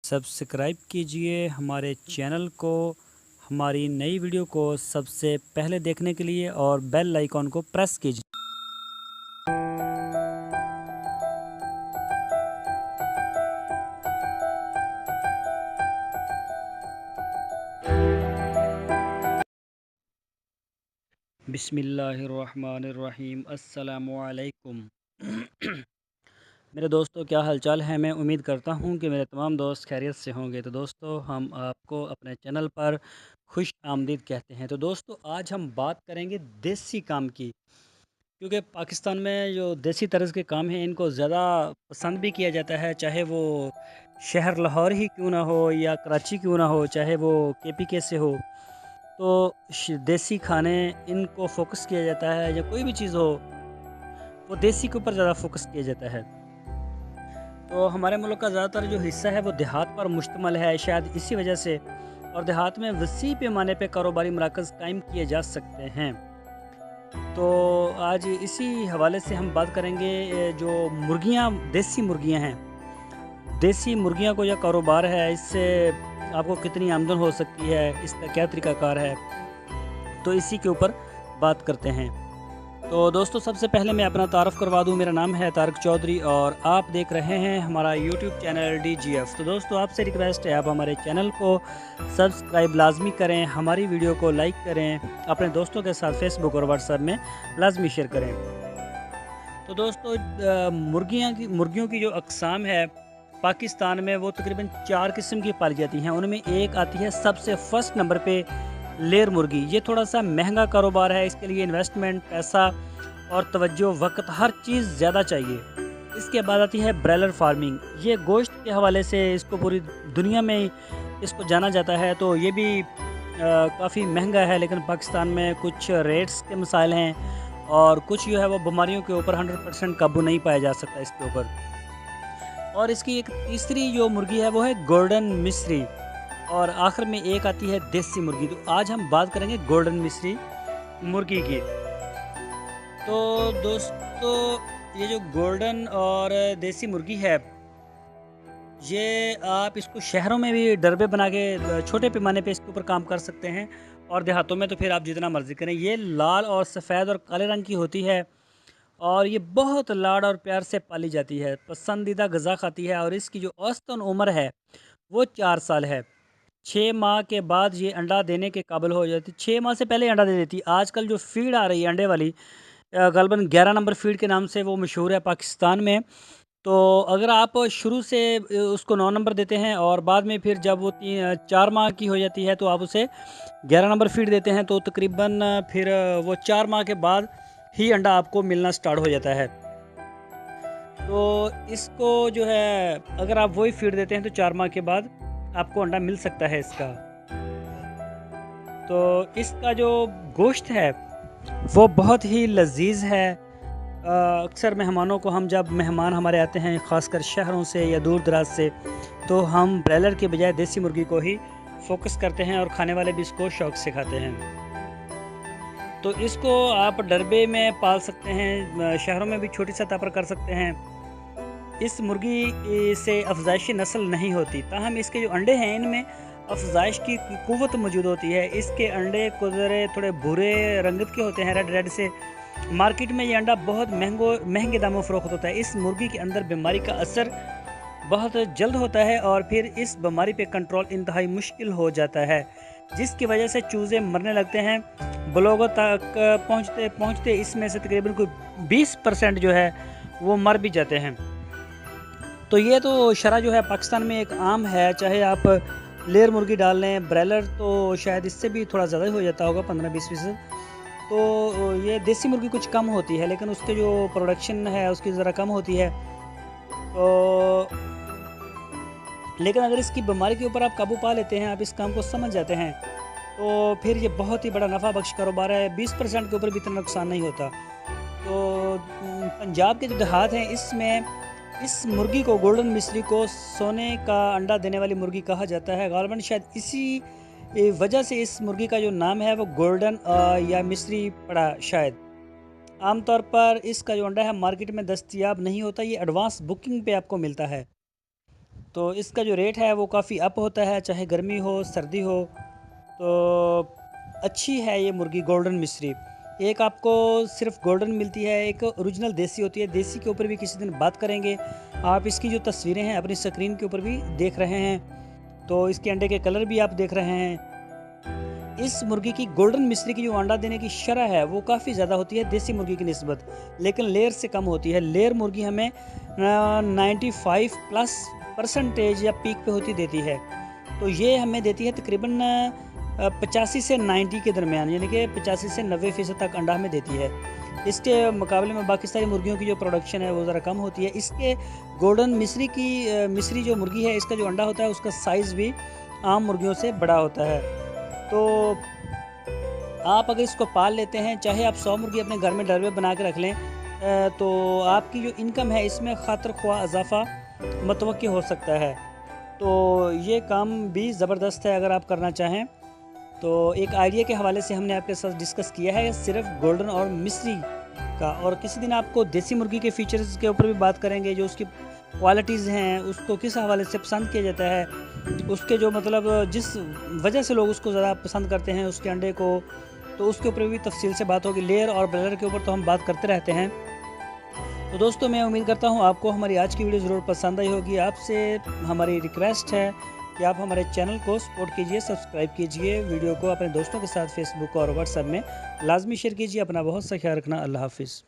Subscribe कीजिए हमारे channel को, हमारी नई वीडियो को सबसे पहले देखने के लिए और बेल आइकॉन को प्रेस कीजिए। बिस्मिल्लाहिर्रहमानिर्रहीम। अस्सलामुअलैकुम। मेरे दोस्तों, क्या हालचाल है? मैं उम्मीद करता हूँ कि मेरे तमाम दोस्त खैरियत से होंगे। तो दोस्तों, हम आपको अपने चैनल पर खुश आमदीद कहते हैं। तो दोस्तों, आज हम बात करेंगे देसी काम की, क्योंकि पाकिस्तान में जो देसी तर्ज के काम हैं इनको ज़्यादा पसंद भी किया जाता है, चाहे वो शहर लाहौर ही क्यों ना हो या कराची क्यों ना हो, चाहे वो KPK से हो। तो देसी खाने इनको फोकस किया जाता है, या कोई भी चीज़ हो वो देसी के ऊपर ज़्यादा फोकस किया जाता है। तो हमारे मुल्क का ज़्यादातर जो हिस्सा है वो देहात पर मुश्तमल है, शायद इसी वजह से, और देहात में वसी पैमाने पे कारोबारी मराकज़ कायम किए जा सकते हैं। तो आज इसी हवाले से हम बात करेंगे जो मुर्गियाँ, देसी मुर्गियाँ हैं, देसी मुर्गियाँ को या कारोबार है, इससे आपको कितनी आमदन हो सकती है, इसका क्या तरीक़ाकार है, तो इसी के ऊपर बात करते हैं। तो दोस्तों, सबसे पहले मैं अपना तारफ़ करवा दूं। मेरा नाम है तारिक चौधरी और आप देख रहे हैं हमारा यूट्यूब चैनल DGF। तो दोस्तों, आपसे रिक्वेस्ट है, आप हमारे चैनल को सब्सक्राइब लाजमी करें, हमारी वीडियो को लाइक करें, अपने दोस्तों के साथ फेसबुक और व्हाट्सएप में लाजमी शेयर करें। तो दोस्तों, मुर्गियों की जो अक़साम है पाकिस्तान में, वो तकरीबन 4 किस्म की पाली जाती हैं। उनमें एक आती है सबसे फर्स्ट नंबर पे, लेयर मुर्गी। ये थोड़ा सा महंगा कारोबार है, इसके लिए इन्वेस्टमेंट, पैसा और तवज्जो, वक्त, हर चीज़ ज़्यादा चाहिए। इसके बाद आती है ब्रॉयलर फार्मिंग। ये गोश्त के हवाले से इसको पूरी दुनिया में इसको जाना जाता है। तो ये भी काफ़ी महंगा है, लेकिन पाकिस्तान में कुछ रेट्स के मसाइल हैं और कुछ जो है वो बीमारियों के ऊपर 100% काबू नहीं पाया जा सकता इसके ऊपर। और इसकी एक तीसरी जो मुर्गी है वो है गोल्डन मिस्री, और आखिर में एक आती है देसी मुर्गी। तो आज हम बात करेंगे गोल्डन मिस्री मुर्गी की। तो दोस्तों, ये जो गोल्डन और देसी मुर्गी है, ये आप इसको शहरों में भी डरबे बना के छोटे पैमाने पे इसके ऊपर काम कर सकते हैं, और देहातों में तो फिर आप जितना मर्ज़ी करें। ये लाल और सफ़ेद और काले रंग की होती है, और ये बहुत लाड़ और प्यार से पाली जाती है, पसंदीदा ग़िज़ा खाती है, और इसकी जो औसतन उम्र है वो 4 साल है। 6 माह के बाद ये अंडा देने के काबिल हो जाती, 6 माह से पहले अंडा दे देती है। आजकल जो फ़ीड आ रही है अंडे वाली, ग़ालिबन 11 नंबर फ़ीड के नाम से वो मशहूर है पाकिस्तान में। तो अगर आप शुरू से उसको 9 नंबर देते हैं, और बाद में फिर जब वो 4 माह की हो जाती है तो आप उसे 11 नंबर फ़ीड देते हैं, तो तकरीबन फिर वो 4 माह के बाद ही अंडा आपको मिलना स्टार्ट हो जाता है। तो इसको जो है, अगर आप वही फ़ीड देते हैं तो 4 माह के बाद आपको अंडा मिल सकता है इसका। तो इसका जो गोश्त है वो बहुत ही लज़ीज़ है। अक्सर मेहमानों को, हम जब मेहमान हमारे आते हैं ख़ासकर शहरों से या दूर दराज से, तो हम ब्रॉयलर के बजाय देसी मुर्गी को ही फोकस करते हैं, और खाने वाले भी इसको शौक़ से खाते हैं। तो इसको आप डरबे में पाल सकते हैं, शहरों में भी छोटी सतह पर कर सकते हैं। इस मुर्गी से अफजाइशी नस्ल नहीं होती, ताहम इसके जो अंडे हैं इनमें अफजाइश की क़ुव्वत मौजूद होती है। इसके अंडे कुदरे थोड़े भूरे रंगत के होते हैं, रेड रेड से। मार्केट में ये अंडा बहुत महंगे दामों फ़रोख्त होता है। इस मुर्गी के अंदर बीमारी का असर बहुत जल्द होता है, और फिर इस बीमारी पे कंट्रोल इंतहाई मुश्किल हो जाता है, जिसकी वजह से चूज़े मरने लगते हैं। ब्लोगों तक पहुँचते पहुँचते इसमें से तकरीबन कोई 20% जो है वो मर भी जाते हैं। तो ये तो शरह जो है पाकिस्तान में एक आम है, चाहे आप लेयर मुर्गी डाल लें, ब्रॉयलर तो शायद इससे भी थोड़ा ज़्यादा ही हो जाता होगा, 15-20%। तो ये देसी मुर्गी कुछ कम होती है, लेकिन उसके जो प्रोडक्शन है उसकी ज़रा कम होती है। तो लेकिन अगर इसकी बीमारी के ऊपर आप काबू पा लेते हैं, आप इस काम को समझ जाते हैं, तो फिर ये बहुत ही बड़ा नफ़ा बख्श कारोबार है। 20% के ऊपर भी इतना नुकसान नहीं होता। तो पंजाब के जो देहात हैं, इसमें इस मुर्गी को, गोल्डन मिस्री को, सोने का अंडा देने वाली मुर्गी कहा जाता है। ग़ालिबन शायद इसी वजह से इस मुर्गी का जो नाम है वो गोल्डन या मिस्री पड़ा शायद। आमतौर पर इसका जो अंडा है मार्केट में दस्तयाब नहीं होता, ये एडवांस बुकिंग पे आपको मिलता है। تو اس کا جو ریٹ ہے وہ کافی اپ ہوتا ہے، چاہے گرمی ہو سردی ہو۔ تو اچھی ہے یہ مرغی گولڈن مصری۔ ایک آپ کو صرف گولڈن ملتی ہے، ایک اوریجنل دیسی ہوتی ہے، دیسی کے اوپر بھی کسی دن بات کریں گے۔ آپ اس کی جو تصویریں ہیں اپنی سکرین کے اوپر بھی دیکھ رہے ہیں، تو اس کے انڈے کے کلر بھی آپ دیکھ رہے ہیں۔ اس مرغی کی گولڈن مصری کی جو انڈا دینے کی شرح ہے وہ کافی زیادہ ہوتی ہے دیسی مرغی کی نسبت، لیکن لیئر سے کم ہوتی ہے۔ لیئر مرغی ہمیں 95% یا پیک پہ ہوتی دیتی ہے، تو یہ ہمیں دیتی ہے تقریباً 85 سے 90 کے درمیان، یعنی کہ 85 سے 90% تک انڈا ہمیں دیتی ہے۔ اس کے مقابلے میں باقی ساری مرغیوں کی جو پروڈکشن ہے وہ ذرا کم ہوتی ہے۔ اس کے گولڈن مصری جو مرغی ہے، اس کا جو انڈا ہوتا ہے اس کا سائز بھی عام مرغیوں سے بڑا ہوتا ہے۔ تو آپ اگر اس کو پال لیتے ہیں، چاہے آپ 100 مرغی اپنے گھر میں ڈروے بنا کے رکھ لیں، تو آپ کی جو انکم ہے اس میں خاطر خواہ اضافہ متوقع ہو سکتا ہے۔ تو یہ کام بھی زبردست ہے اگر آپ کرنا چاہیں تو۔ ایک آئیڈیا کے حوالے سے ہم نے آپ کے ساتھ ڈسکس کیا ہے صرف گولڈن اور مصری کا، اور کسی دن آپ کو دیسی مرغی کے فیچرز کے اوپر بھی بات کریں گے، جو اس کی کوالٹیز ہیں، اس کو کس حوالے سے پسند کیا جاتا ہے، اس کے جو مطلب جس وجہ سے لوگ اس کو زیادہ پسند کرتے ہیں اس کے انڈے کو، تو اس کے اوپر بھی تفصیل سے بات ہوگی۔ لیئر اور بلر کے اوپر تو ہم بات کرتے رہتے ہیں۔ تو دوستو میں امید کرتا ہوں آپ کو ہماری آج کی ویڈیو ضرور پسند آئی ہوگی۔ آپ سے ہماری ریکویسٹ ہے کہ آپ ہمارے چینل کو سپورٹ کیجئے، سبسکرائب کیجئے، ویڈیو کو اپنے دوستوں کے ساتھ فیس بک اور واٹس ایپ میں لازمی شیئر کیجئے۔ اپنا بہت سا خیال رکھنا۔ اللہ حافظ۔